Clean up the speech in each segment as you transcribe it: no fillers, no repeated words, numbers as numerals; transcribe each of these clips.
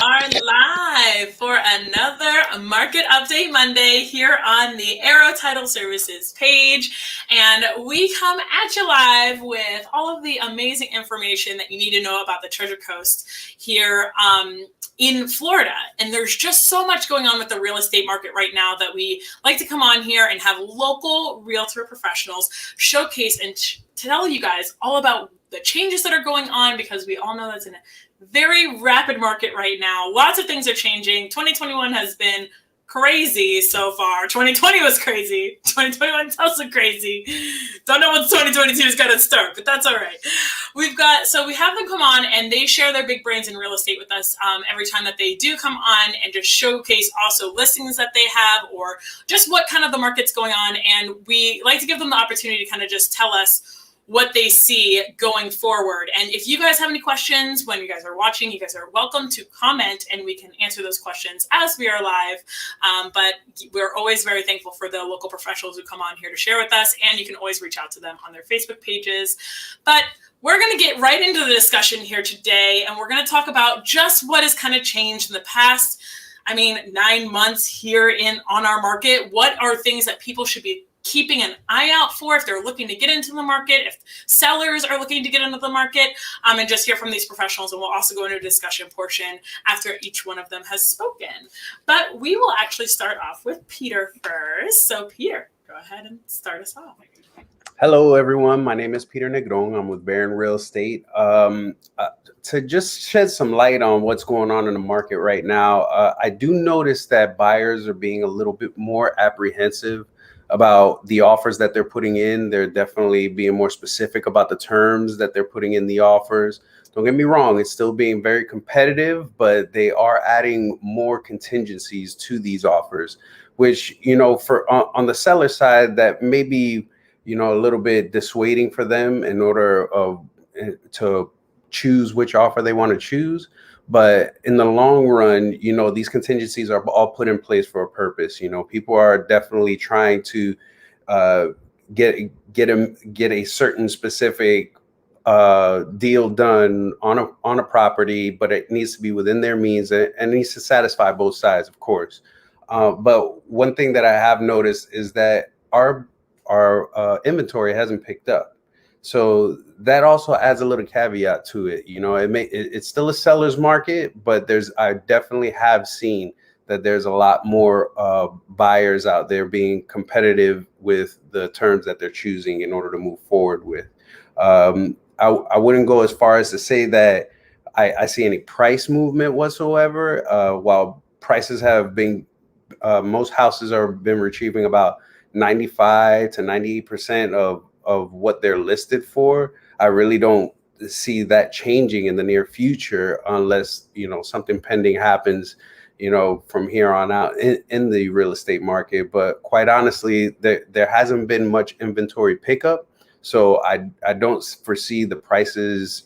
are live for another Market Update Monday here on the Arrow Title Services page. And we come at you live with all of the amazing information that you need to know about the Treasure Coast here in Florida. And there's just so much going on with the real estate market right now that we like to come on here and have local realtor professionals showcase and tell you guys all about the changes that are going on, because we all know that's in a very rapid market right now. Lots of things are changing. 2021 has been crazy so far. 2020 was crazy. 2021 is also crazy. Don't know what 2022 is going to start, but that's all right. We have them come on and they share their big brains in real estate with us every time that they do come on, and just showcase also listings that they have or just what kind of the market's going on. And we like to give them the opportunity to kind of just tell us what they see going forward. And if you guys have any questions when you guys are watching, you guys are welcome to comment and we can answer those questions as we are live. But we're always very thankful for the local professionals who come on here to share with us, and you can always reach out to them on their Facebook pages. But we're going to get right into the discussion here today, and we're going to talk about just what has kind of changed in the past, 9 months here on our market. What are things that people should be keeping an eye out for if they're looking to get into the market, if sellers are looking to get into the market, and just hear from these professionals. And we'll also go into a discussion portion after each one of them has spoken. But we will actually start off with Peter first. So Peter, go ahead and start us off. Hello, everyone. My name is Peter Negron. I'm with Barron Real Estate. To just shed some light on what's going on in the market right now, I do notice that buyers are being a little bit more apprehensive about the offers that they're putting in. They're definitely being more specific about the terms that they're putting in the offers. Don't get me wrong, it's still being very competitive, but they are adding more contingencies to these offers, which, for on the seller side, that may be, a little bit dissuading for them in order to choose which offer they want to choose. But in the long run, these contingencies are all put in place for a purpose. People are definitely trying to get a certain specific deal done on a property, but it needs to be within their means and it needs to satisfy both sides, of course. But one thing that I have noticed is that our inventory hasn't picked up. So that also adds a little caveat to it. It's still a seller's market, but I definitely have seen that there's a lot more buyers out there being competitive with the terms that they're choosing in order to move forward with. I wouldn't go as far as to say that I see any price movement whatsoever. While prices have been, most houses have been retrieving about 95 to 98% of what they're listed for. I really don't see that changing in the near future unless, something pending happens, from here on out in the real estate market. But quite honestly, there hasn't been much inventory pickup. So I don't foresee the prices,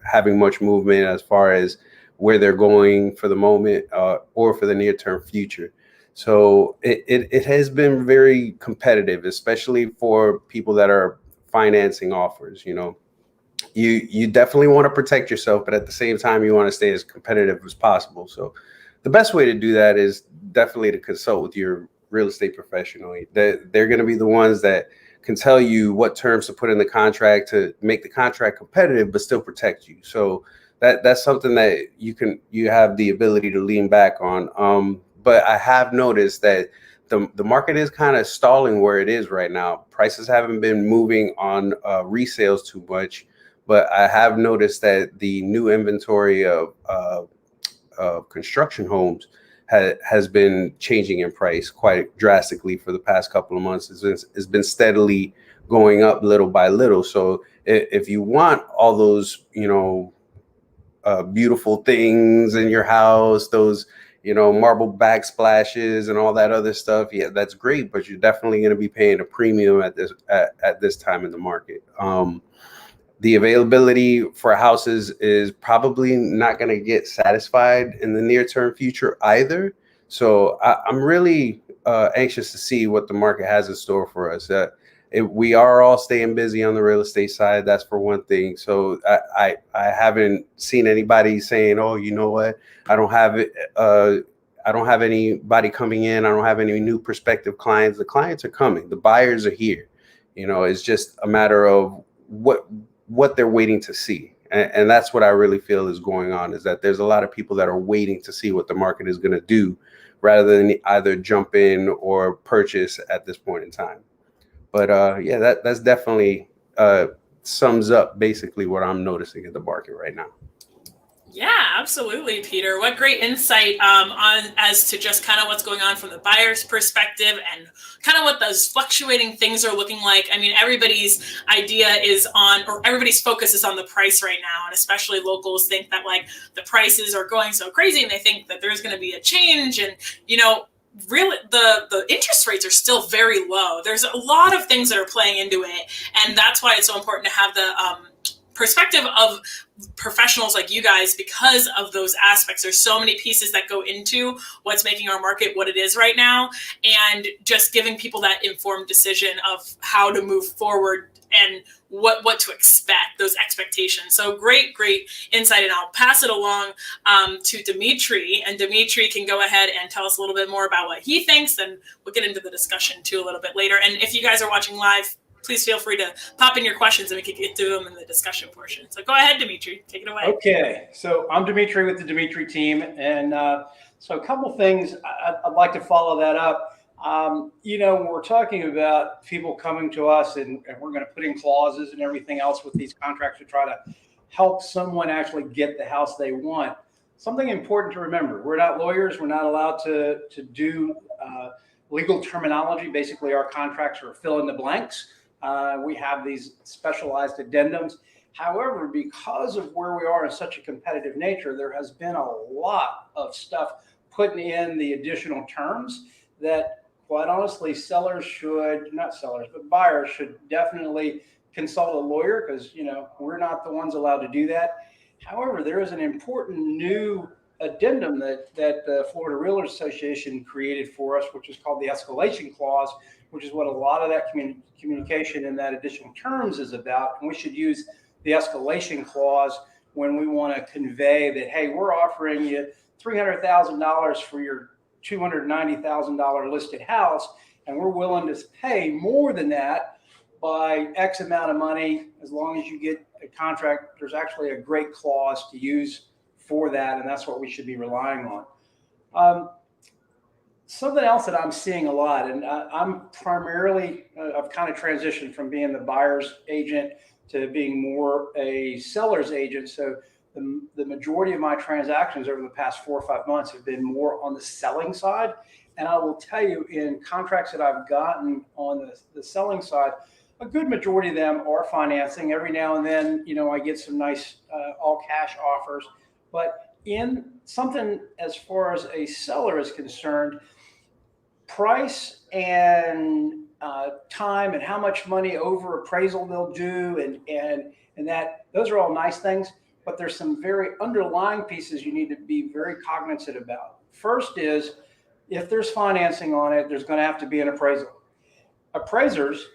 having much movement as far as where they're going for the moment or for the near term future. So it has been very competitive, especially for people that are financing offers. You definitely want to protect yourself, but at the same time, you want to stay as competitive as possible. So the best way to do that is definitely to consult with your real estate professional. They're going to be the ones that can tell you what terms to put in the contract to make the contract competitive, but still protect you. So that's something that you have the ability to lean back on. But I have noticed that the market is kind of stalling where it is right now. Prices haven't been moving on resales too much, but I have noticed that the new inventory of construction homes has been changing in price quite drastically for the past couple of months. It's been steadily going up little by little. So if you want all those, beautiful things in your house, those marble backsplashes and all that other stuff, yeah, that's great, but you're definitely going to be paying a premium at this time in the market. The availability for houses is probably not going to get satisfied in the near term future either. So I'm really anxious to see what the market has in store for us. we are all staying busy on the real estate side. That's for one thing. So I haven't seen anybody saying, oh, you know what, I don't have it. I don't have anybody coming in. I don't have any new prospective clients. The clients are coming. The buyers are here. It's just a matter of what they're waiting to see. And that's what I really feel is going on, is that there's a lot of people that are waiting to see what the market is going to do rather than either jump in or purchase at this point in time. But yeah, that's definitely sums up basically what I'm noticing in the market right now. Yeah, absolutely, Peter. What great insight on as to just kind of what's going on from the buyer's perspective and kind of what those fluctuating things are looking like. I mean, everybody's idea is on, or everybody's focus is on the price right now. And especially locals think that like the prices are going so crazy and they think that there's going to be a change. And, really the interest rates are still very low. There's a lot of things that are playing into it. And that's why it's so important to have the perspective of professionals like you guys, because of those aspects. There's so many pieces that go into what's making our market what it is right now, and just giving people that informed decision of how to move forward and what to expect, those expectations. So great insight, and I'll pass it along to Demitri, and Demitri can go ahead and tell us a little bit more about what he thinks, and we'll get into the discussion too a little bit later. And if you guys are watching live, please feel free to pop in your questions and we can get to them in the discussion portion. So go ahead, Demitri, take it away. Okay, so I'm Demitri with the Demitri team. And so a couple things I'd like to follow that up. When we're talking about people coming to us and we're going to put in clauses and everything else with these contracts to try to help someone actually get the house they want. Something important to remember, we're not lawyers. We're not allowed to do legal terminology. Basically, our contracts are fill in the blanks. We have these specialized addendums. However, because of where we are in such a competitive nature, there has been a lot of stuff putting in the additional terms that, quite honestly, buyers should definitely consult a lawyer, because, we're not the ones allowed to do that. However, there is an important new addendum that the Florida Realtors Association created for us, which is called the escalation clause, which is what a lot of that communication and that additional terms is about. And we should use the escalation clause when we want to convey that, hey, we're offering you $300,000 for your $290,000 listed house, and we're willing to pay more than that by X amount of money as long as you get a contract. There's actually a great clause to use for that, and that's what we should be relying on. Something else that I'm seeing a lot, and I'm primarily, I've kind of transitioned from being the buyer's agent to being more a seller's agent. So the majority of my transactions over the past 4 or 5 months have been more on the selling side. And I will tell you, in contracts that I've gotten on the selling side, a good majority of them are financing. Every now and then, I get some nice all cash offers. But in something as far as a seller is concerned, price and time and how much money over appraisal they'll do and that, those are all nice things, but there's some very underlying pieces you need to be very cognizant about. First is, if there's financing on it, there's going to have to be an appraisal. Appraisers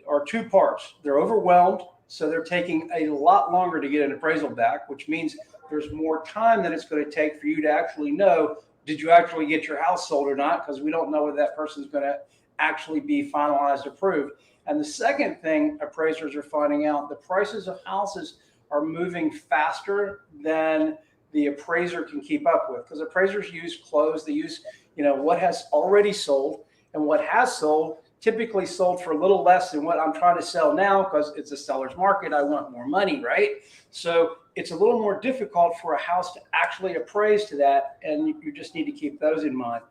are two parts. They're overwhelmed, so they're taking a lot longer to get an appraisal back, which means there's more time than it's going to take for you to actually know, did you actually get your house sold or not? Because we don't know whether that person's going to actually be finalized, approved. And the second thing appraisers are finding out, the prices of houses are moving faster than the appraiser can keep up with, because appraisers use close, they use, what has already sold, and what has sold typically sold for a little less than what I'm trying to sell now, because it's a seller's market. I want more money, right? So it's a little more difficult for a house to actually appraise to that, and you just need to keep those in mind.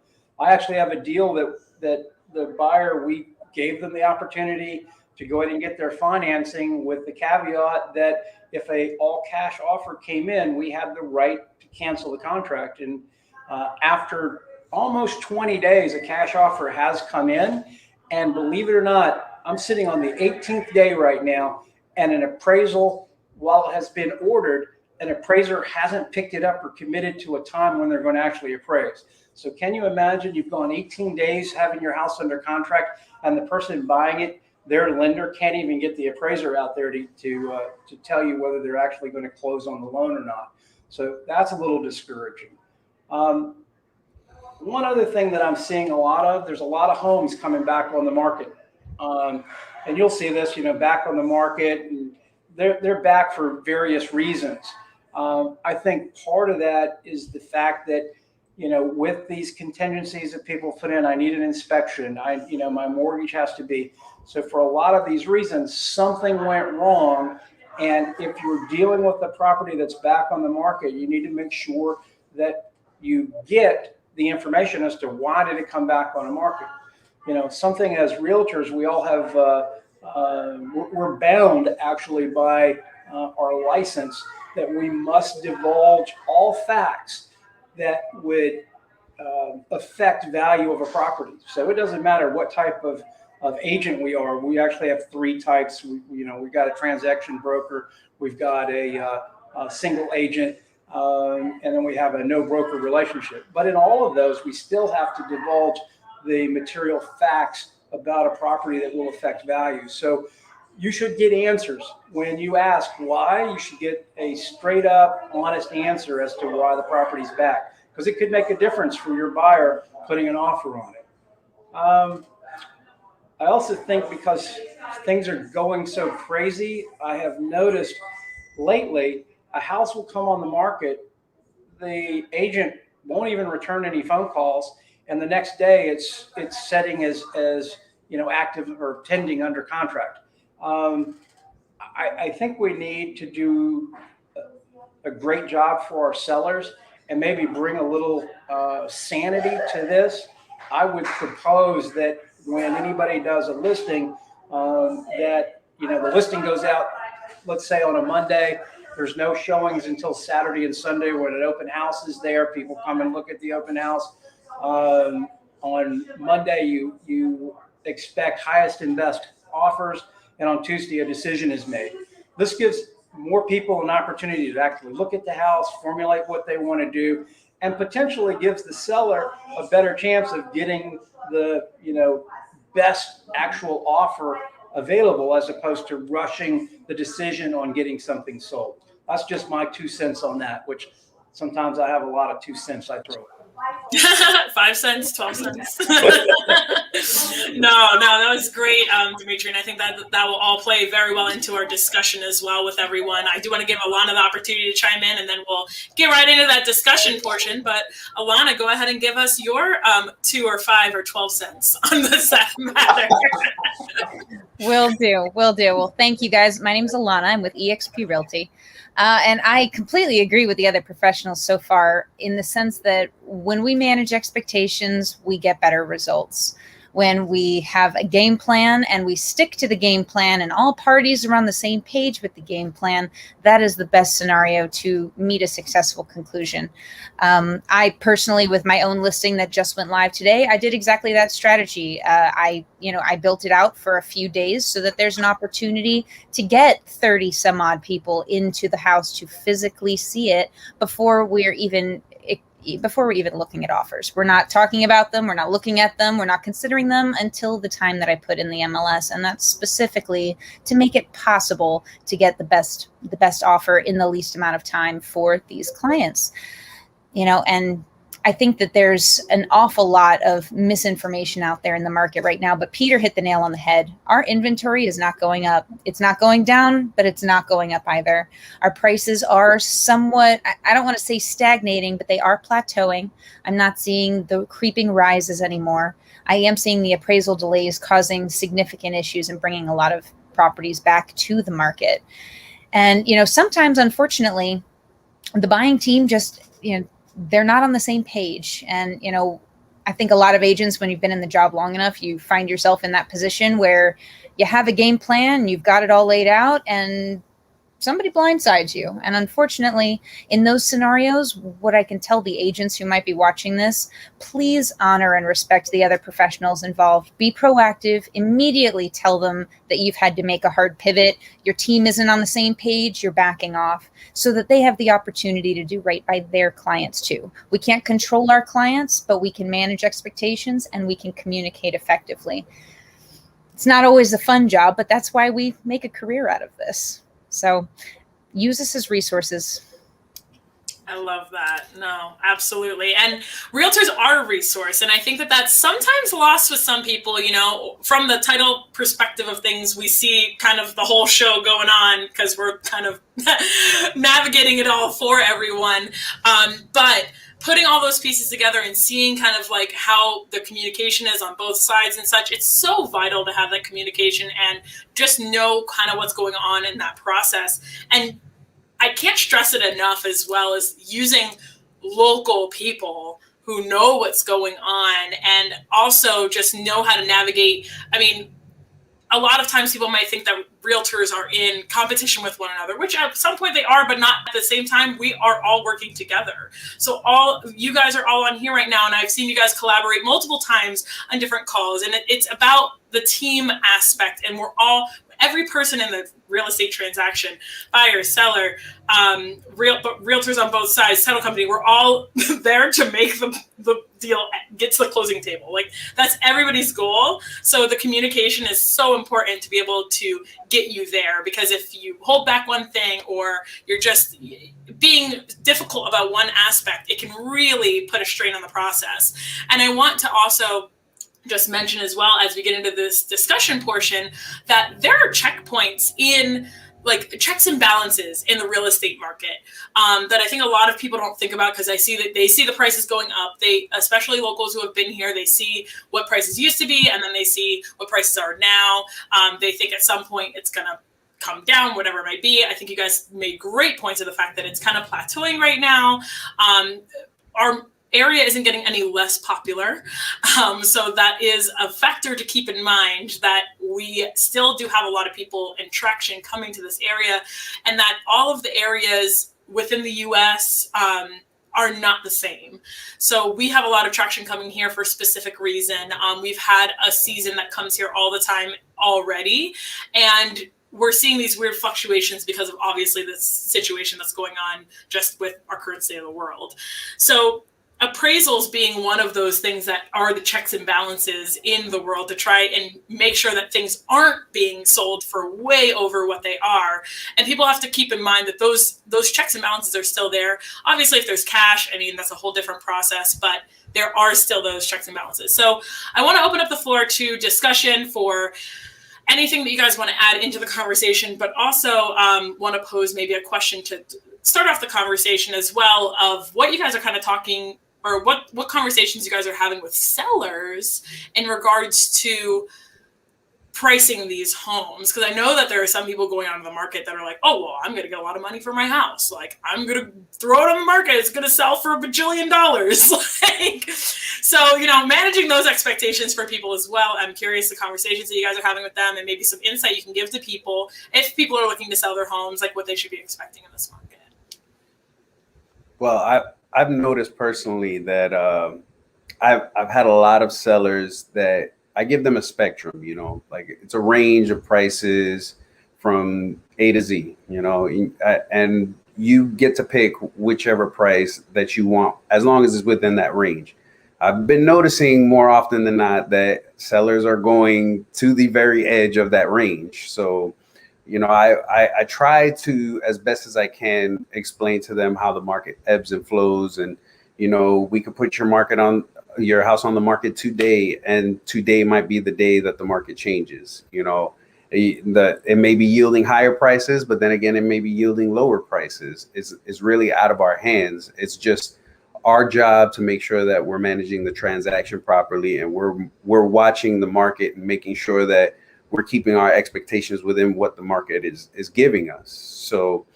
I actually have a deal that the buyer, we gave them the opportunity to go ahead and get their financing, with the caveat that if a all cash offer came in, we had the right to cancel the contract. And after almost 20 days, a cash offer has come in. And believe it or not, I'm sitting on the 18th day right now, and an appraisal, while it has been ordered, an appraiser hasn't picked it up or committed to a time when they're going to actually appraise. So can you imagine, you've gone 18 days having your house under contract, and the person buying it their lender can't even get the appraiser out there to tell you whether they're actually going to close on the loan or not. So that's a little discouraging. One other thing that I'm seeing a lot of, there's a lot of homes coming back on the market. And you'll see this, back on the market, and they're back for various reasons. I think part of that is the fact that, with these contingencies that people put in, I need an inspection, my mortgage has to be. So for a lot of these reasons, something went wrong. And if you're dealing with a property that's back on the market, you need to make sure that you get the information as to why did it come back on the market. Something as realtors, we all have, we're bound actually by our license that we must divulge all facts that would affect value of a property. So it doesn't matter what type of agent we are. We actually have three types. We've got a transaction broker, we've got a single agent, and then we have a no broker relationship. But in all of those, we still have to divulge the material facts about a property that will affect value. So you should get answers. When you ask why, you should get a straight up, honest answer as to why the property's back, because it could make a difference for your buyer putting an offer on it. I also think because things are going so crazy, I have noticed lately a house will come on the market, the agent won't even return any phone calls, and the next day it's setting as active or pending under contract. I think we need to do a great job for our sellers and maybe bring a little sanity to this. I would propose that when anybody does a listing, that the listing goes out, let's say on a Monday. There's no showings until Saturday and Sunday when an open house is there. People come and look at the open house. On Monday, you expect highest and best offers, and on Tuesday, a decision is made. This gives more people an opportunity to actually look at the house, formulate what they want to do, and potentially gives the seller a better chance of getting the best actual offer available, as opposed to rushing the decision on getting something sold. That's just my 2 cents on that, which sometimes I have a lot of 2 cents I throw. 5 cents, 12 cents. No, that was great, Demitri, and I think that will all play very well into our discussion as well with everyone. I do want to give Alannah the opportunity to chime in, and then we'll get right into that discussion portion. But Alannah, go ahead and give us your 2 or 5 or 12 cents on this matter. Will do. Well, thank you guys. My name is Alannah. I'm with eXp Realty. And I completely agree with the other professionals so far, in the sense that when we manage expectations, we get better results. When we have a game plan and we stick to the game plan and all parties are on the same page with the game plan, that is the best scenario to meet a successful conclusion. I personally, with my own listing that just went live today, I did exactly that strategy. I built it out for a few days so that there's an opportunity to get 30 some odd people into the house to physically see it before we're even looking at offers. We're not talking about them. We're not looking at them. We're not considering them until the time that I put in the MLS. And that's specifically to make it possible to get the best offer in the least amount of time for these clients. And I think that there's an awful lot of misinformation out there in the market right now, but Peter hit the nail on the head. Our inventory is not going up. It's not going down, but it's not going up either. Our prices are somewhat, I don't want to say stagnating, but they are plateauing. I'm not seeing the creeping rises anymore. I am seeing the appraisal delays causing significant issues and bringing a lot of properties back to the market. And, sometimes, unfortunately, the buying team just, they're not on the same page. And, I think a lot of agents, when you've been in the job long enough, you find yourself in that position where you have a game plan, you've got it all laid out, and somebody blindsides you. And unfortunately, in those scenarios, what I can tell the agents who might be watching this, please honor and respect the other professionals involved. Be proactive. Immediately tell them that you've had to make a hard pivot. Your team isn't on the same page. You're backing off, so that they have the opportunity to do right by their clients too. We can't control our clients, but we can manage expectations and we can communicate effectively. it's not always a fun job, but that's why we make a career out of this. So use us as resources. I love that. No, absolutely. And realtors are a resource. And I think that that's sometimes lost with some people, you know, from the title perspective of things, we see kind of the whole show going on because we're kind of navigating it all for everyone. But putting all those pieces together and seeing kind of like how the communication is on both sides and such, it's so vital to have that communication and just know kind of what's going on in that process. And I can't stress it enough, as well as using local people who know what's going on and also just know how to navigate. I mean, a lot of times people might think that realtors are in competition with one another, which at some point they are, but not at the same time. We are all working together. So all you guys are all on here right now, and I've seen you guys collaborate multiple times on different calls, and it's about the team aspect, and we're all, every person in the real estate transaction, buyer, seller, realtors on both sides, title company, we're all there to make the deal get to the closing table. Like, that's everybody's goal. So the communication is so important to be able to get you there, because if you hold back one thing or you're just being difficult about one aspect, it can really put a strain on the process. And I want to also just mention, as well as we get into this discussion portion, that there are checkpoints in, like, checks and balances in the real estate market that I think a lot of people don't think about, because I see that they see the prices going up. They, especially locals who have been here, they see what prices used to be, and then they see what prices are now. They think at some point it's going to come down, whatever it might be. I think you guys made great points of the fact that it's kind of plateauing right now. Our area isn't getting any less popular. So that is a factor to keep in mind, that we still do have a lot of people and traction coming to this area, and that all of the areas within the US are not the same. So we have a lot of traction coming here for a specific reason. We've had a season that comes here all the time already, and we're seeing these weird fluctuations because of obviously this situation that's going on just with our current state of the world. So appraisals being one of those things that are the checks and balances in the world to try and make sure that things aren't being sold for way over what they are. And people have to keep in mind that those checks and balances are still there. Obviously, if there's cash, I mean, that's a whole different process, but there are still those checks and balances. So I want to open up the floor to discussion for anything that you guys want to add into the conversation, but also want to pose maybe a question to start off the conversation as well, of what you guys are kind of talking, or what conversations you guys are having with sellers in regards to pricing these homes. Because I know that there are some people going onto the market that are like, oh, well, I'm going to get a lot of money for my house. Like, I'm going to throw it on the market. It's going to sell for $1 bajillion. Like, so, you know, managing those expectations for people as well. I'm curious the conversations that you guys are having with them, and maybe some insight you can give to people if people are looking to sell their homes, like what they should be expecting in this market. Well, I've noticed personally that I've had a lot of sellers that I give them a spectrum, you know, like it's a range of prices from A to Z, you know, and you get to pick whichever price that you want, as long as it's within that range. I've been noticing more often than not that sellers are going to the very edge of that range. So, you know, I try to, as best as I can, explain to them how the market ebbs and flows. And, you know, we could put your house on the market today, and today might be the day that the market changes. You know, it may be yielding higher prices, but then again, it may be yielding lower prices. It's really out of our hands. It's just our job to make sure that we're managing the transaction properly, and we're watching the market and making sure that we're keeping our expectations within what the market is giving us. So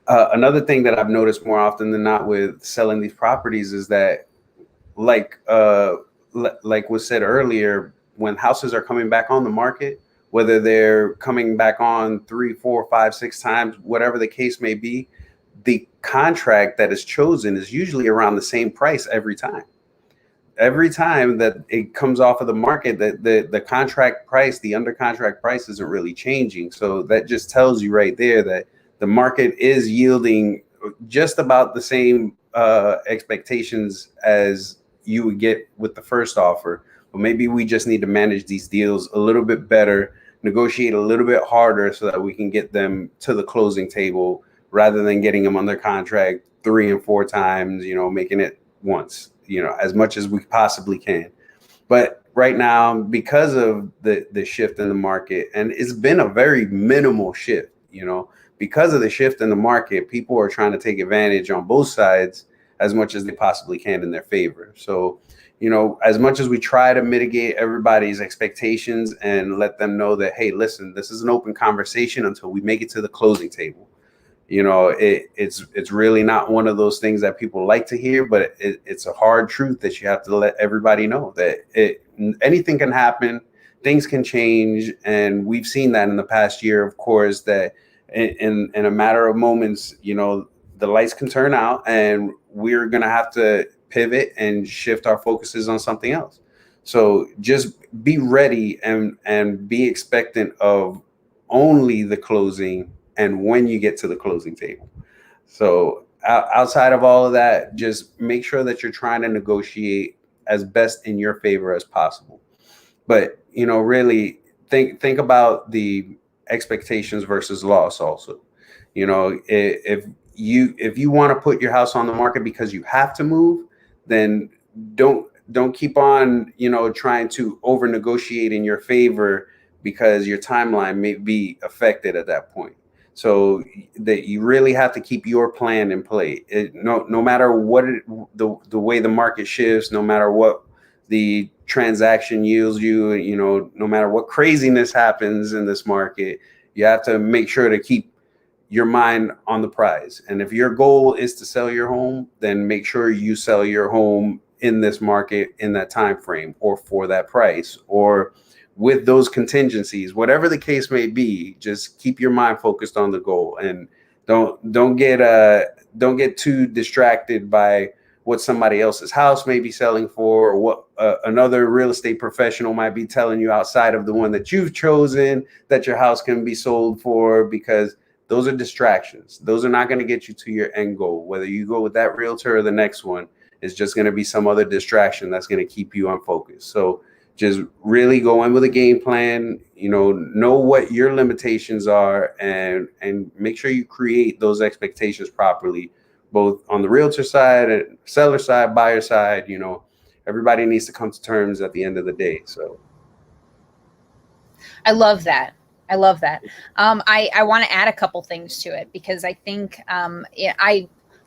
another thing that I've noticed more often than not with selling these properties is that, like was said earlier, when houses are coming back on the market, whether they're coming back on 3, 4, 5, 6 times, whatever the case may be, the contract that is chosen is usually around the same price every time. Every time that it comes off of the market, that the contract price, the under contract price isn't really changing. So that just tells you right there that the market is yielding just about the same expectations as you would get with the first offer. but maybe we just need to manage these deals a little bit better, negotiate a little bit harder so that we can get them to the closing table rather than getting them under contract 3 and 4 times, making it once, as much as we possibly can. But right now, because of the shift in the market, and it's been a very minimal shift, because of the shift in the market, people are trying to take advantage on both sides as much as they possibly can in their favor. So, as much as we try to mitigate everybody's expectations and let them know that, hey, listen, this is an open conversation until we make it to the closing table. It's really not one of those things that people like to hear, but it's a hard truth that you have to let everybody know that anything can happen, things can change. And we've seen that in the past year, of course, that in a matter of moments, the lights can turn out and we're going to have to pivot and shift our focuses on something else. So just be ready and be expectant of only the closing and when you get to the closing table. So outside of all of that, just make sure that you're trying to negotiate as best in your favor as possible. But, really think about the expectations versus loss also. If you want to put your house on the market because you have to move, then don't keep on, trying to over negotiate in your favor because your timeline may be affected at that point. So that you really have to keep your plan in play. No matter what the way the market shifts, no matter what the transaction yields you, no matter what craziness happens in this market, you have to make sure to keep your mind on the prize. And if your goal is to sell your home, then make sure you sell your home in this market in that time frame or for that price or with those contingencies, whatever the case may be. Just keep your mind focused on the goal and don't get too distracted by what somebody else's house may be selling for, or what another real estate professional might be telling you outside of the one that you've chosen that your house can be sold for, because those are distractions. Those are not going to get you to your end goal. Whether you go with that realtor or the next one, it's just going to be some other distraction that's going to keep you unfocused. So just really go in with a game plan, know what your limitations are and make sure you create those expectations properly, both on the realtor side and seller side, buyer side. Everybody needs to come to terms at the end of the day. So I love that. I want to add a couple things to it because I think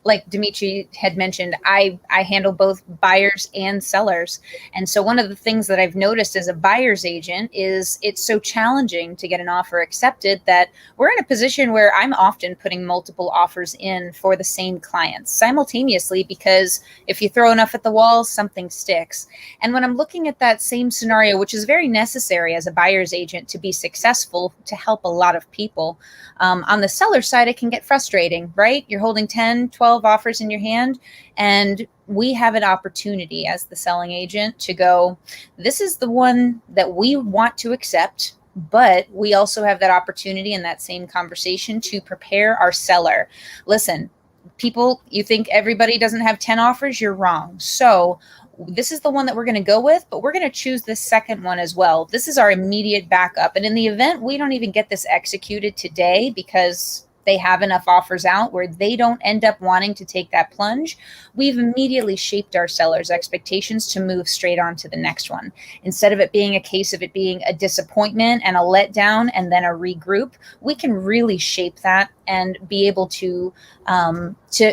like Demitri had mentioned, I handle both buyers and sellers. And so one of the things that I've noticed as a buyer's agent is it's so challenging to get an offer accepted that we're in a position where I'm often putting multiple offers in for the same clients simultaneously, because if you throw enough at the wall, something sticks. And when I'm looking at that same scenario, which is very necessary as a buyer's agent to be successful, to help a lot of people, on the seller side, it can get frustrating, right? You're holding 10, 12 offers in your hand, and we have an opportunity as the selling agent to go, this is the one that we want to accept, but we also have that opportunity in that same conversation to prepare our seller. Listen, people, you think everybody doesn't have 10 offers? You're wrong. So this is the one that we're going to go with, but we're going to choose this second one as well. This is our immediate backup. And in the event we don't even get this executed today because they have enough offers out where they don't end up wanting to take that plunge, we've immediately shaped our sellers' expectations to move straight on to the next one. Instead of it being a case of it being a disappointment and a letdown and then a regroup, we can really shape that and be able to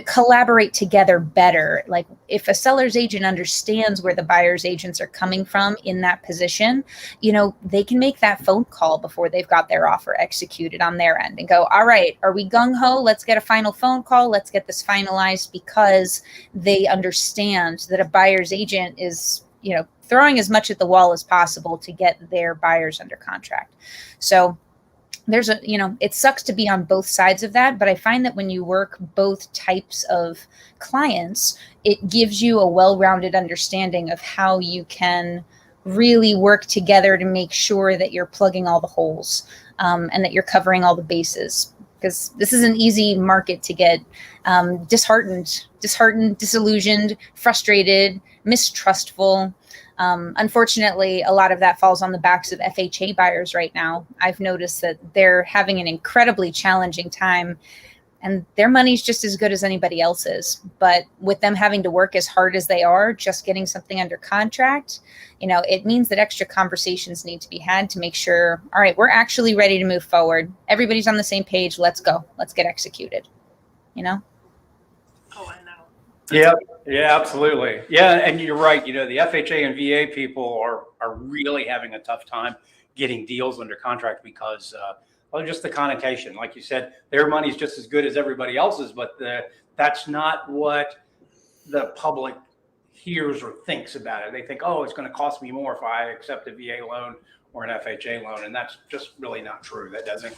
collaborate together better. Like if a seller's agent understands where the buyer's agents are coming from in that position, they can make that phone call before they've got their offer executed on their end and go, all right, are we gung-ho? Let's get a final phone call. Let's get this finalized, because they understand that a buyer's agent is, throwing as much at the wall as possible to get their buyers under contract. So it sucks to be on both sides of that, but I find that when you work both types of clients, it gives you a well-rounded understanding of how you can really work together to make sure that you're plugging all the holes, and that you're covering all the bases because this is an easy market to get disheartened, disillusioned, frustrated, mistrustful. Unfortunately, a lot of that falls on the backs of FHA buyers right now. I've noticed that they're having an incredibly challenging time, and their money's just as good as anybody else's. But with them having to work as hard as they are, just getting something under contract, it means that extra conversations need to be had to make sure, all right, we're actually ready to move forward. Everybody's on the same page. Let's go. Let's get executed. Oh, I know. Yeah, absolutely. Yeah, and you're right. The FHA and VA people are really having a tough time getting deals under contract because just the connotation. Like you said, their money's just as good as everybody else's, but that's not what the public hears or thinks about it. They think, oh, it's going to cost me more if I accept a VA loan or an FHA loan, and that's just really not true. That doesn't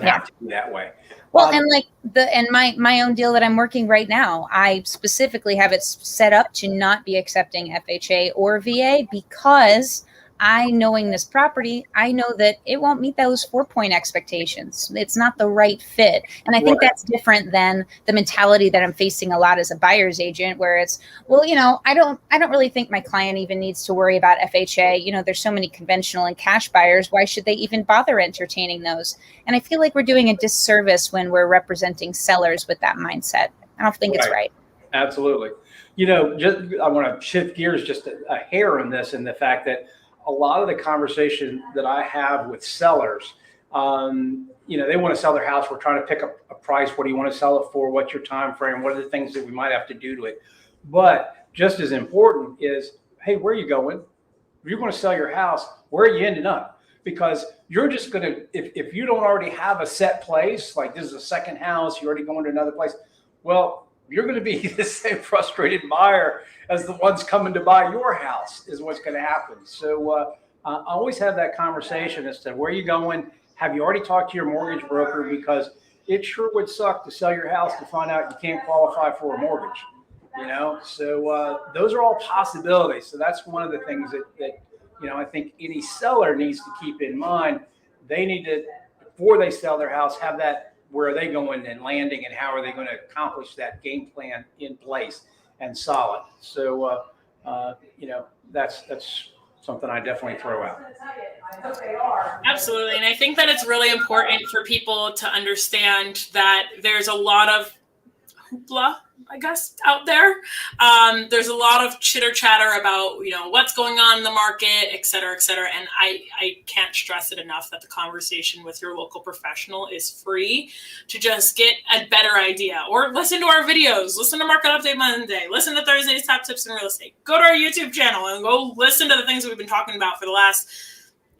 have to be that way. Well, and my own deal that I'm working right now, I specifically have it set up to not be accepting FHA or VA because knowing this property, I know that it won't meet those 4-point expectations. It's not the right fit. And I think that's different than the mentality that I'm facing a lot as a buyer's agent, where it's, well, I don't really think my client even needs to worry about FHA. There's so many conventional and cash buyers. Why should they even bother entertaining those? And I feel like we're doing a disservice when we're representing sellers with that mindset. I don't think it's right. Absolutely. I want to shift gears just a hair on this, and the fact that a lot of the conversation that I have with sellers, they want to sell their house. We're trying to pick up a price. What do you want to sell it for? What's your time frame? What are the things that we might have to do to it? But just as important is, hey, where are you going? If you're going to sell your house, where are you ending up? Because you're just going to, if you don't already have a set place, like this is a second house, you're already going to another place, well, you're going to be the same frustrated buyer as the ones coming to buy your house is what's going to happen. So I always have that conversation as to where you're going. Have you already talked to your mortgage broker? Because it sure would suck to sell your house to find out you can't qualify for a mortgage. So those are all possibilities. So that's one of the things that I think any seller needs to keep in mind. They need to, before they sell their house, have that, where are they going and landing, and how are they going to accomplish that game plan in place and solid. So, that's something I definitely throw out. Absolutely. And I think that it's really important for people to understand that there's a lot of hoopla, I guess, out there. There's a lot of chitter chatter about, what's going on in the market, et cetera, et cetera. And I can't stress it enough that the conversation with your local professional is free to just get a better idea, or listen to our videos, listen to Market Update Monday, listen to Thursday's Top Tips in Real Estate, go to our YouTube channel and go listen to the things that we've been talking about for the last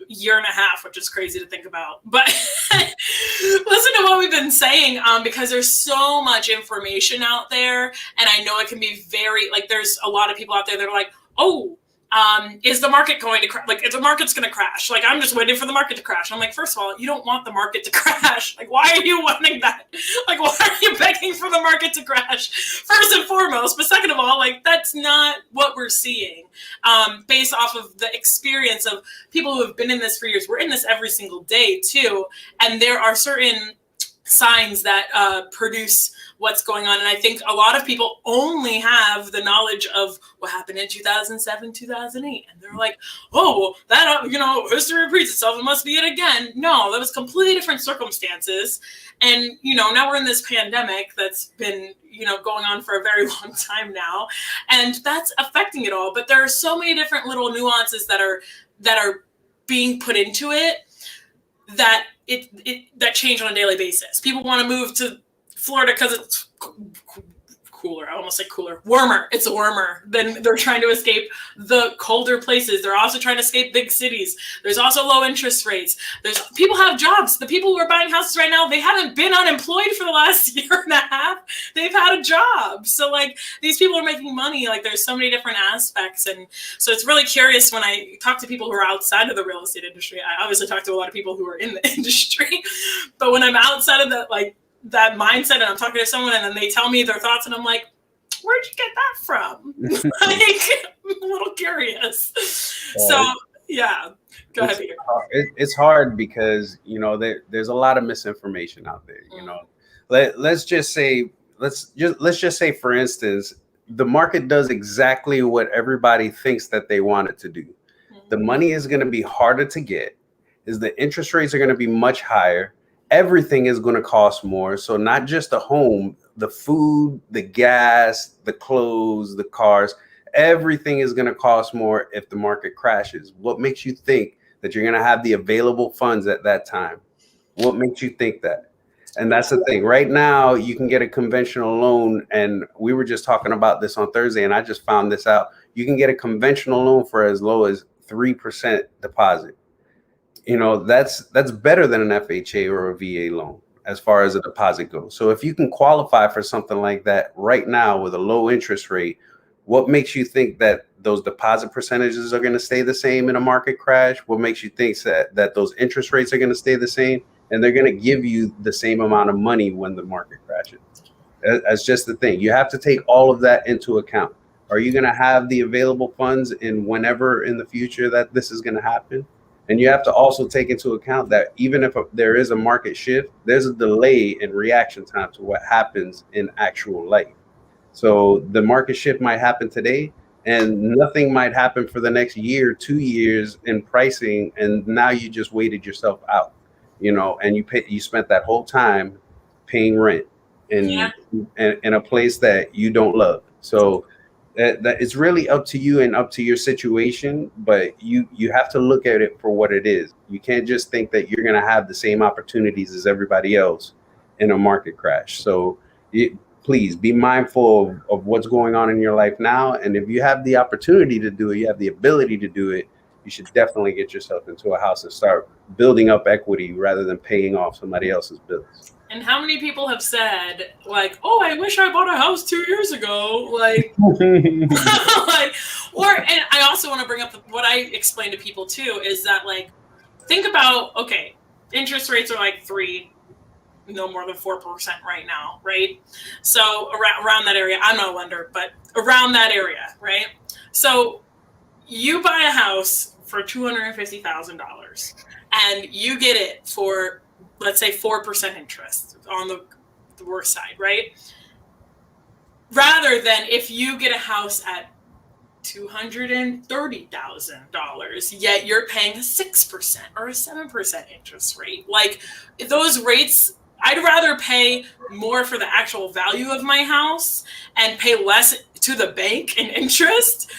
year and a half, which is crazy to think about. But listen to what we've been saying, because there's so much information out there. And I know it can be very, there's a lot of people out there that are like, oh, is the market going to crash? If the market's going to crash, I'm just waiting for the market to crash. I'm like, first of all, you don't want the market to crash. Why are you wanting that? Why are you begging for the market to crash? First and foremost, but second of all, that's not what we're seeing, based off of the experience of people who have been in this for years. We're in this every single day too. And there are certain signs that produce what's going on. And I think a lot of people only have the knowledge of what happened in 2007, 2008. And they're like, oh, that, history repeats itself. It must be it again. No, that was completely different circumstances. And, now we're in this pandemic that's been, going on for a very long time now. And that's affecting it all. But there are so many different little nuances that are being put into it that that change on a daily basis. People want to move to Florida because it's cooler. I almost said cooler. Warmer. It's warmer. Then they're trying to escape the colder places. They're also trying to escape big cities. There's also low interest rates. People have jobs. The people who are buying houses right now, they haven't been unemployed for the last year and a half. They've had a job. So these people are making money. There's so many different aspects. And so it's really curious when I talk to people who are outside of the real estate industry. I obviously talk to a lot of people who are in the industry, but when I'm outside of that mindset and I'm talking to someone and then they tell me their thoughts and I'm like, where'd you get that from? I'm a little curious. Yeah. Go ahead, Peter. It's hard because, you know, there's a lot of misinformation out there. You know, let's just say, let's just say, for instance, the market does exactly what everybody thinks that they want it to do. The money is going to be harder to get, is the interest rates are going to be much higher. Everything is going to cost more. So not just the home, the food, the gas, the clothes, the cars, everything is going to cost more if the market crashes. What makes you think that you're going to have the available funds at that time? What makes you think that? And that's the thing. Right now, you can get a conventional loan. And we were just talking about this on Thursday, and I just found this out. You can get a conventional loan for as low as 3% deposit. You know, that's better than an FHA or a VA loan as far as a deposit goes. So if you can qualify for something like that right now with a low interest rate, what makes you think that those deposit percentages are going to stay the same in a market crash? What makes you think that those interest rates are going to stay the same and they're going to give you the same amount of money when the market crashes? That's just the thing. You have to take all of that into account. Are you going to have the available funds in whenever in the future that this is going to happen? And you have to also take into account that even if there is a market shift, there's a delay in reaction time to what happens in actual life. So the market shift might happen today and nothing might happen for the next year, 2 years in pricing. And now you just waited yourself out, you know, and you spent that whole time paying rent in a place that you don't love. So that it's really up to you and up to your situation, but you have to look at it for what it is. You can't just think that you're going to have the same opportunities as everybody else in a market crash. So please be mindful of what's going on in your life now. And if you have the opportunity to do it, you have the ability to do it, you should definitely get yourself into a house and start building up equity rather than paying off somebody else's bills. And how many people have said, like, oh, I wish I bought a house 2 years ago? Like, and I also want to bring up what I explain to people too, is that, like, think about, okay, interest rates are like 3, no more than 4% right now, right? So around that area, I'm not a lender, but around that area, right? So you buy a house for $250,000 and you get it for, let's say, 4% interest on the worst side, right? Rather than if you get a house at $230,000, yet you're paying a 6% or a 7% interest rate. Like, those rates, I'd rather pay more for the actual value of my house and pay less to the bank in interest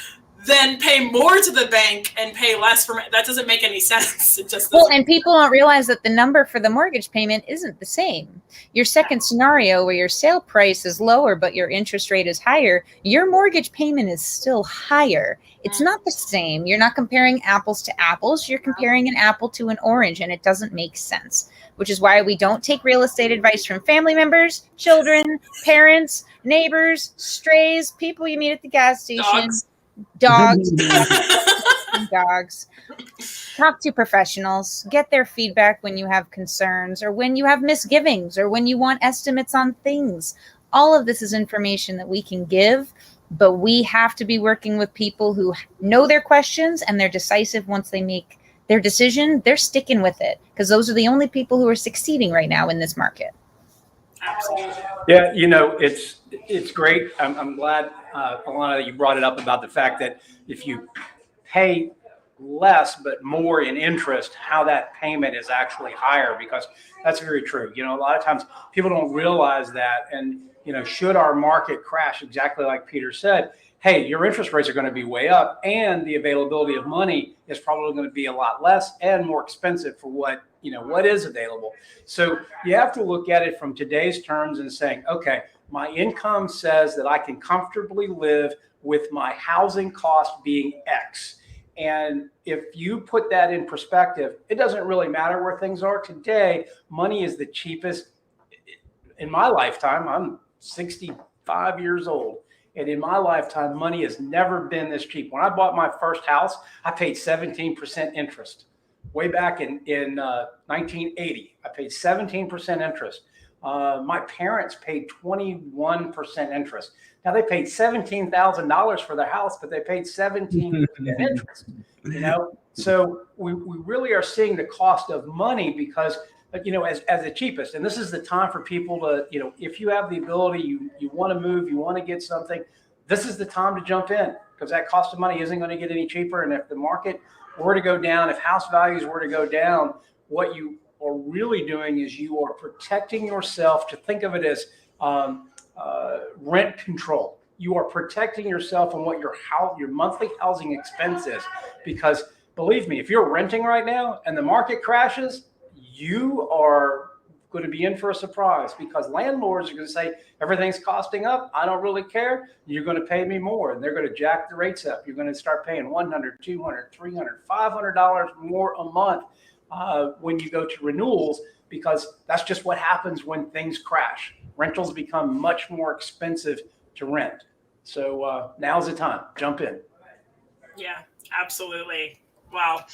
than pay more to the bank and pay less for that. Doesn't make any sense. It just and people don't realize that the number for the mortgage payment isn't the same. Your second scenario, where your sale price is lower but your interest rate is higher, your mortgage payment is still higher. It's not the same. You're not comparing apples to apples. You're comparing an apple to an orange, and it doesn't make sense, which is why we don't take real estate advice from family members, children, parents, neighbors, strays, people you meet at the gas station. Dogs. Dogs. Talk to professionals. Get their feedback when you have concerns or when you have misgivings or when you want estimates on things. All of this is information that we can give, but we have to be working with people who know their questions and they're decisive. Once they make their decision, they're sticking with it, because those are the only people who are succeeding right now in this market. Absolutely. Yeah, you know, it's great. I'm glad, Alannah, that you brought it up about the fact that if you pay less but more in interest, how that payment is actually higher, because that's very true. You know, a lot of times people don't realize that. And, you know, should our market crash, exactly like Peter said, hey, your interest rates are going to be way up and the availability of money is probably going to be a lot less and more expensive for what is available. So you have to look at it from today's terms and saying, okay, my income says that I can comfortably live with my housing cost being X. And if you put that in perspective, it doesn't really matter where things are today. Money is the cheapest. In my lifetime, I'm 65 years old. And in my lifetime, money has never been this cheap. When I bought my first house, I paid 17% interest. Way back in 1980, I paid 17% interest. My parents paid 21% interest. Now they paid $17,000 for their house, but they paid 17 in interest. You know, so we really are seeing the cost of money because, you know, as the cheapest. And this is the time for people to, you know, if you have the ability, you want to move, you want to get something, this is the time to jump in, because that cost of money isn't going to get any cheaper. And if the market were to go down, if house values were to go down, what you are really doing is you are protecting yourself. To think of it as rent control. You are protecting yourself on what your monthly housing expense is. Because believe me, if you're renting right now and the market crashes, you are going to be in for a surprise, because landlords are going to say, everything's costing up. I don't really care. You're going to pay me more. And they're going to jack the rates up. You're going to start paying $100, $200, $300, $500 more a month when you go to renewals, because that's just what happens when things crash. Rentals become much more expensive to rent. So now's the time. Jump in. Yeah, absolutely. Wow.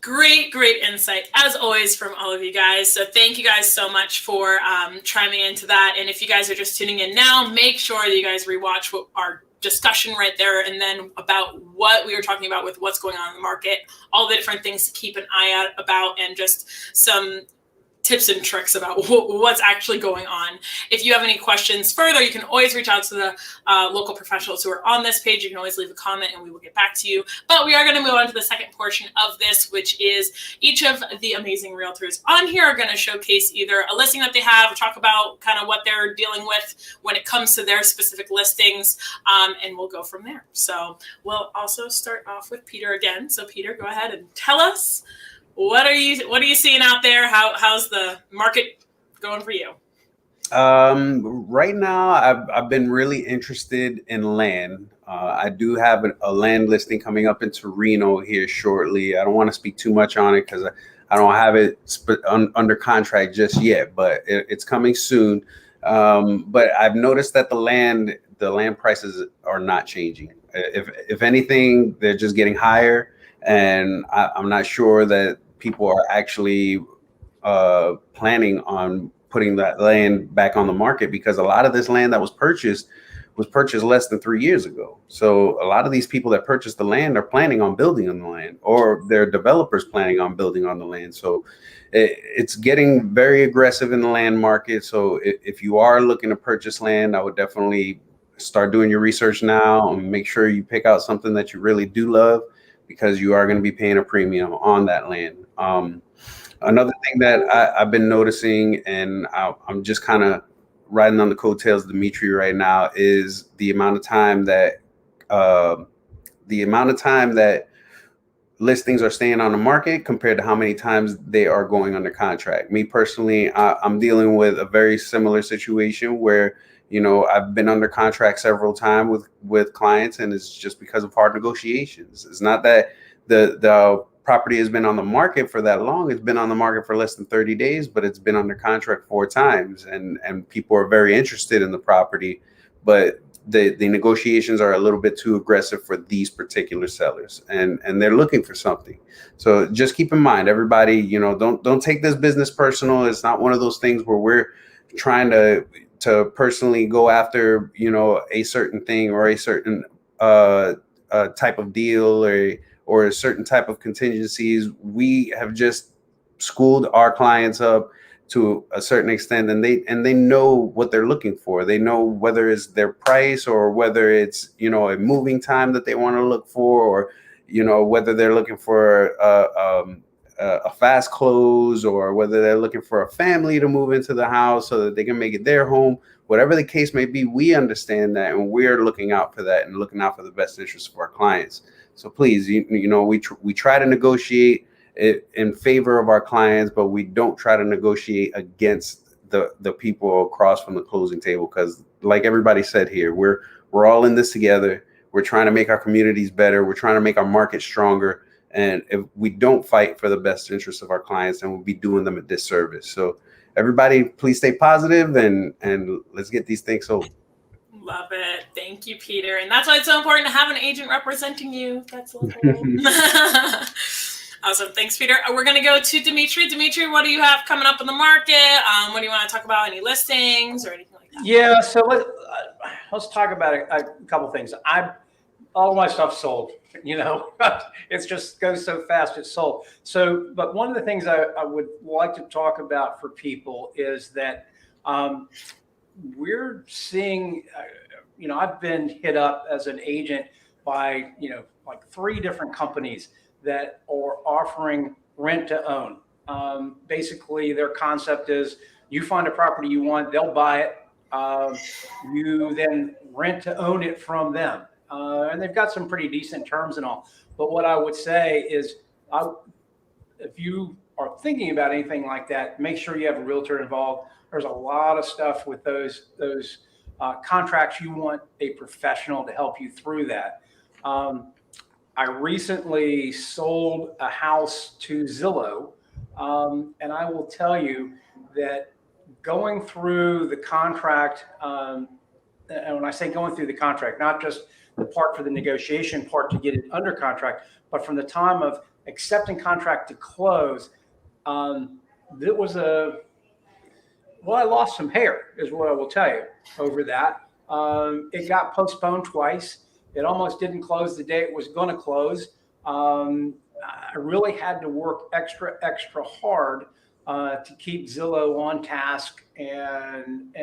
Great insight, as always, from all of you guys. So thank you guys so much for chiming into that. And if you guys are just tuning in now, make sure that you guys rewatch our discussion right there, and then about what we were talking about with what's going on in the market, all the different things to keep an eye out about, and just some tips and tricks about what's actually going on. If you have any questions further, you can always reach out to the local professionals who are on this page. You can always leave a comment and we will get back to you. But we are going to move on to the second portion of this, which is each of the amazing realtors on here are going to showcase either a listing that they have, or talk about kind of what they're dealing with when it comes to their specific listings, and we'll go from there. So we'll also start off with Peter again. So Peter, go ahead and tell us, what are you seeing out there? How's the market going for you? Right now, I've been really interested in land. I do have a land listing coming up in Torino here shortly. I don't want to speak too much on it because I don't have it under contract just yet, but it's coming soon. But I've noticed that the land prices are not changing. If anything, they're just getting higher. And I'm not sure that people are actually planning on putting that land back on the market, because a lot of this land that was purchased less than 3 years ago. So a lot of these people that purchased the land are planning on building on the land, or their developers planning on building on the land. So it's getting very aggressive in the land market. So if you are looking to purchase land, I would definitely start doing your research now and make sure you pick out something that you really do love, because you are going to be paying a premium on that land. Another thing that I've been noticing, and I'm just kind of riding on the coattails of Demitri right now, is the amount of time that listings are staying on the market compared to how many times they are going under contract. Me personally, I'm dealing with a very similar situation where, you know, I've been under contract several times with clients, and it's just because of hard negotiations. It's not that the property has been on the market for that long. It's been on the market for less than 30 days, but it's been under contract 4 times, and people are very interested in the property, but the negotiations are a little bit too aggressive for these particular sellers, and they're looking for something. So just keep in mind, everybody, you know, don't take this business personal. It's not one of those things where we're trying to personally go after, you know, a certain thing or a certain type of deal or a certain type of contingencies. We have just schooled our clients up to a certain extent, and they know what they're looking for. They know whether it's their price, or whether it's, you know, a moving time that they want to look for, or, you know, whether they're looking for a fast close, or whether they're looking for a family to move into the house so that they can make it their home. Whatever the case may be, we understand that, and we're looking out for that and looking out for the best interest of our clients. So please, you know, we try to negotiate it in favor of our clients, but we don't try to negotiate against the people across from the closing table, because like everybody said here, we're all in this together. We're trying to make our communities better. We're trying to make our market stronger. And if we don't fight for the best interests of our clients, then we'll be doing them a disservice. So everybody, please stay positive, and let's get these things sold. Love it. Thank you, Peter. And that's why it's so important to have an agent representing you. That's local. Awesome. Thanks, Peter. We're going to go to Demitri. Demitri, what do you have coming up in the market? What do you want to talk about? Any listings or anything like Yeah, so let's talk about a couple things. All my stuff's sold. You know, it's just goes so fast. It's sold. So, but one of the things I would like to talk about for people is that we're seeing. You know, I've been hit up as an agent by like 3 different companies that are offering rent to own. Basically, their concept is you find a property you want, they'll buy it. You then rent to own it from them. And they've got some pretty decent terms and all. But what I would say is, if you are thinking about anything like that, make sure you have a realtor involved. There's a lot of stuff with those contracts. You want a professional to help you through that. I recently sold a house to Zillow, and I will tell you that going through the contract, and when I say going through the contract, not just the part for the negotiation part to get it under contract, but from the time of accepting contract to close, it was I lost some hair, is what I will tell you over that. It got postponed twice. It almost didn't close the day it was going to close. I really had to work extra hard to keep Zillow on task and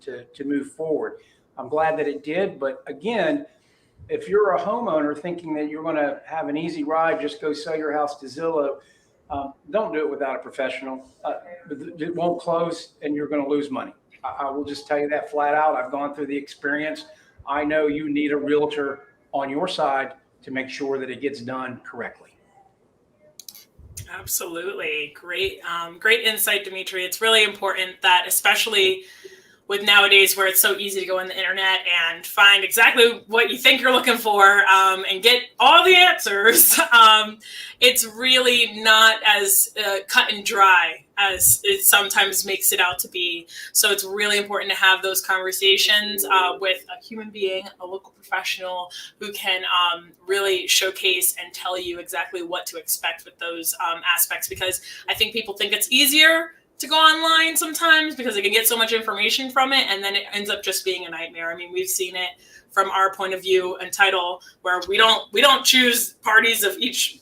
to move forward. I'm glad that it did. But again, if you're a homeowner thinking that you're going to have an easy ride, just go sell your house to Zillow. Don't do it without a professional. It won't close and you're going to lose money. I will just tell you that flat out. I've gone through the experience. I know you need a realtor on your side to make sure that it gets done correctly. Absolutely. Great insight, Demitri. It's really important that, especially with nowadays where it's so easy to go on the internet and find exactly what you think you're looking for and get all the answers, it's really not as cut and dry as it sometimes makes it out to be. So it's really important to have those conversations with a human being, a local professional who can really showcase and tell you exactly what to expect with those aspects, because I think people think it's easier to go online sometimes because they can get so much information from it, and then it ends up just being a nightmare. I mean, we've seen it from our point of view and title, where we don't choose parties of each.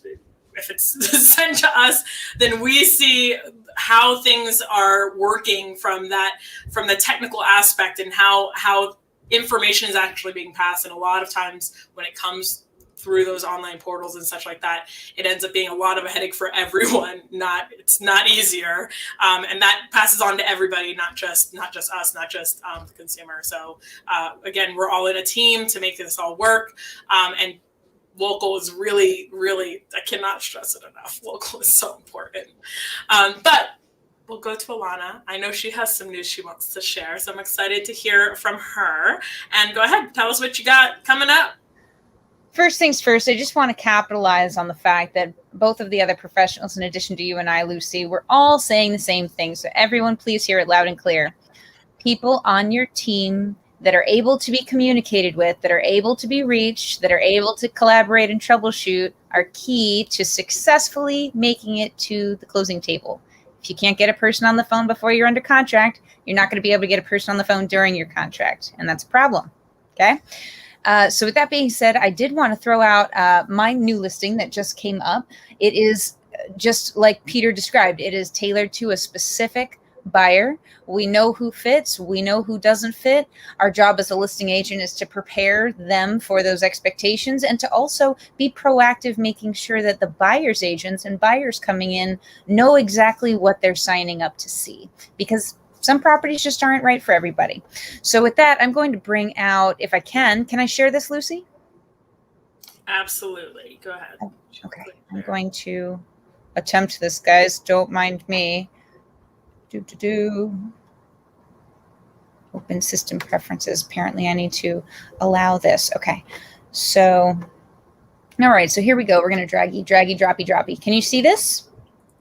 If it's sent to us, then we see how things are working from the technical aspect and how information is actually being passed. And a lot of times when it comes through those online portals and such like that, it ends up being a lot of a headache for everyone. It's not easier, and that passes on to everybody, not just us, not just the consumer. So again, we're all in a team to make this all work, and local is really, really, I cannot stress it enough. Local is so important. But we'll go to Alannah. I know she has some news she wants to share, so I'm excited to hear from her. And go ahead, tell us what you got coming up. First things first, I just want to capitalize on the fact that both of the other professionals, in addition to you and I, Lucy, we're all saying the same thing. So everyone, please hear it loud and clear. People on your team that are able to be communicated with, that are able to be reached, that are able to collaborate and troubleshoot are key to successfully making it to the closing table. If you can't get a person on the phone before you're under contract, you're not going to be able to get a person on the phone during your contract, and that's a problem. Okay? So with that being said, I did want to throw out my new listing that just came up. It is just like Peter described. It is tailored to a specific buyer. We know who fits. We know who doesn't fit. Our job as a listing agent is to prepare them for those expectations and to also be proactive, making sure that the buyer's agents and buyers coming in know exactly what they're signing up to see, because some properties just aren't right for everybody. So with that, I'm going to bring out, if I can I share this, Lucy? Absolutely. Go ahead. Okay. I'm going to attempt this, guys. Don't mind me. Open system preferences. Apparently I need to allow this. Okay. So, all right. So here we go. We're going to draggy, droppy. Can you see this?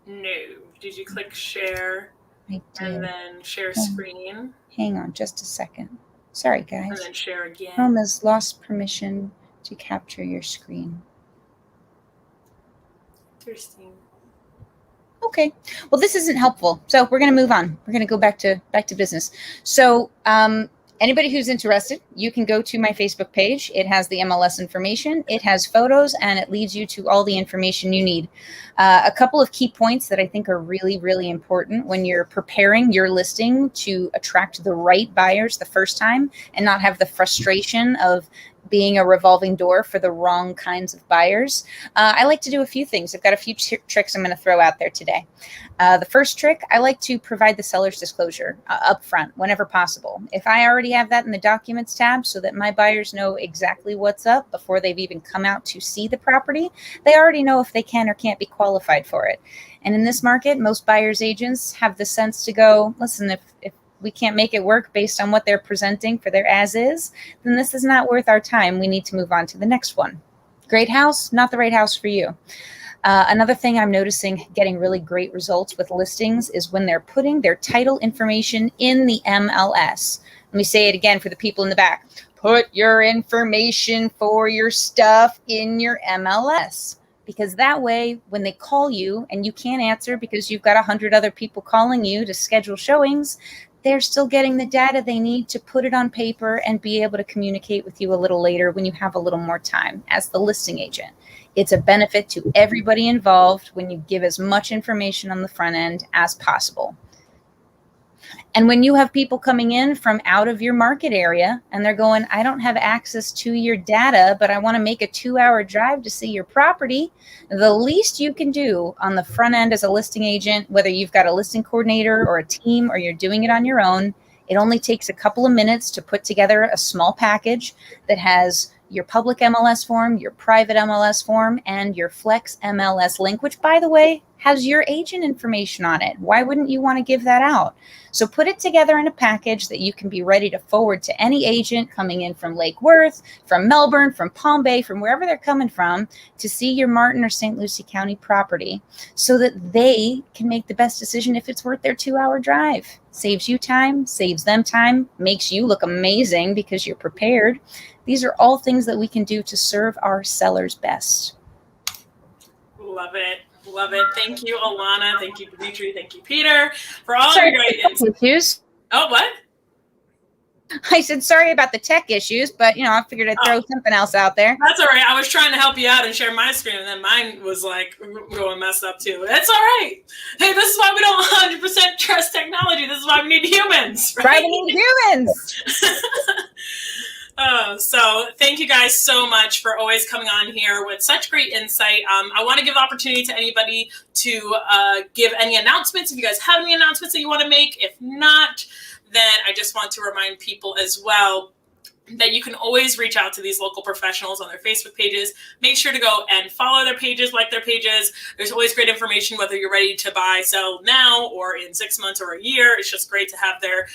No. Did you click share? I did. And then share screen. Hang on just a second. Sorry, guys. And then share again. Chrome has lost permission to capture your screen. Interesting. Okay. Well, this isn't helpful. So we're going to move on. We're going to go back to business. So anybody who's interested, you can go to my Facebook page. It has the MLS information. It has photos, and it leads you to all the information you need. A couple of key points that I think are really, really important when you're preparing your listing to attract the right buyers the first time and not have the frustration of being a revolving door for the wrong kinds of buyers. I like to do a few things. I've got a few tricks I'm going to throw out there today. The first trick, I like to provide the seller's disclosure up front whenever possible. If I already have that in the documents tab so that my buyers know exactly what's up before they've even come out to see the property, they already know if they can or can't be qualified for it. And in this market, most buyers agents have the sense to go, listen, if we can't make it work based on what they're presenting for their as is, then this is not worth our time. We need to move on to the next one. Great house, not the right house for you. Another thing I'm noticing getting really great results with listings is when they're putting their title information in the MLS. Let me say it again for the people in the back. Put your information for your stuff in your MLS. Because that way, when they call you and you can't answer because you've got 100 other people calling you to schedule showings, they're still getting the data they need to put it on paper and be able to communicate with you a little later when you have a little more time as the listing agent. It's a benefit to everybody involved when you give as much information on the front end as possible. And when you have people coming in from out of your market area and they're going, I don't have access to your data, but I want to make a 2-hour drive to see your property, the least you can do on the front end as a listing agent, whether you've got a listing coordinator or a team or you're doing it on your own, it only takes a couple of minutes to put together a small package that has your public MLS form, your private MLS form, and your Flex MLS link, which, by the way, has your agent information on it. Why wouldn't you want to give that out? So put it together in a package that you can be ready to forward to any agent coming in from Lake Worth, from Melbourne, from Palm Bay, from wherever they're coming from to see your Martin or St. Lucie County property so that they can make the best decision if it's worth their 2-hour drive. Saves you time, saves them time, makes you look amazing because you're prepared. These are all things that we can do to serve our sellers best. Love it. Love it. Thank you, Alannah. Thank you, Demitri. Thank you, Peter, for all of your great issues. Oh, what? I said sorry about the tech issues, but I figured I'd throw something else out there. That's all right. I was trying to help you out and share my screen, and then mine was like going messed up too. That's all right. Hey, this is why we don't 100% trust technology. This is why we need humans. Right? We need humans. So thank you guys so much for always coming on here with such great insight. I want to give opportunity to anybody to give any announcements. If you guys have any announcements that you want to make, if not, then I just want to remind people as well that you can always reach out to these local professionals on their Facebook pages. Make sure to go and follow their pages, like their pages. There's always great information, whether you're ready to buy, sell now, or in 6 months or a year. It's just great to have their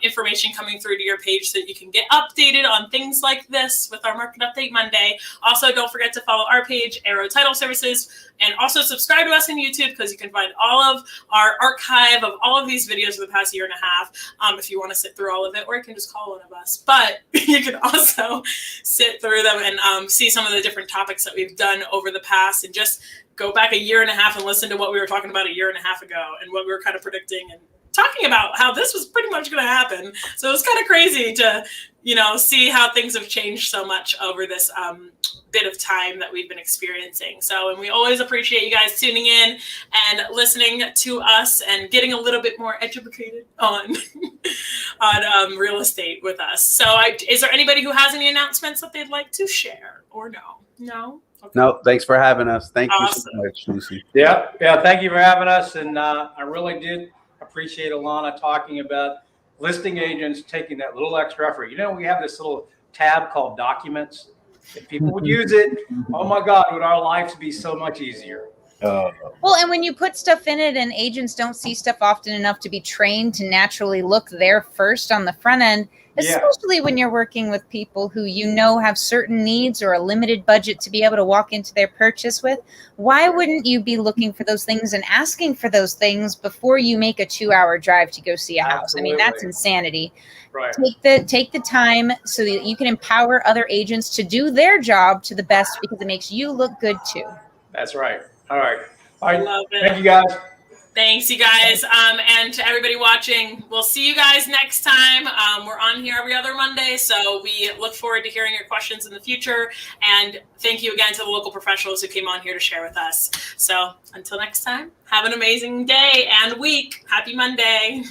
information coming through to your page so that you can get updated on things like this with our Market Update Monday. Also, don't forget to follow our page, Arrow Title Services, and also subscribe to us on YouTube because you can find all of our archive of all of these videos for the past year and a half if you want to sit through all of it, or you can just call one of us. But you can also sit through them and see some of the different topics that we've done over the past and just go back a year and a half and listen to what we were talking about a year and a half ago and what we were kind of predicting and talking about how this was pretty much going to happen. So it was kind of crazy to, see how things have changed so much over this bit of time that we've been experiencing. So, and we always appreciate you guys tuning in and listening to us and getting a little bit more educated on real estate with us. So is there anybody who has any announcements that they'd like to share or no? No? Okay. No, thanks for having us. Thank Awesome. you so much, Lucy. Yeah. Thank you for having us. And I really did appreciate Alannah talking about listing agents taking that little extra effort. We have this little tab called documents. If people would use it, oh my God, would our lives be so much easier. Well, and when you put stuff in it and agents don't see stuff often enough to be trained to naturally look there first on the front end, especially when you're working with people who have certain needs or a limited budget to be able to walk into their purchase with, why wouldn't you be looking for those things and asking for those things before you make a 2-hour drive to go see a house? Absolutely. I mean, that's insanity. Right. Take the time so that you can empower other agents to do their job to the best because it makes you look good too. That's right. All right. Love it. Thank you, guys. Thanks, you guys. And to everybody watching, we'll see you guys next time. We're on here every other Monday, so we look forward to hearing your questions in the future. And thank you again to the local professionals who came on here to share with us. So until next time, have an amazing day and week. Happy Monday.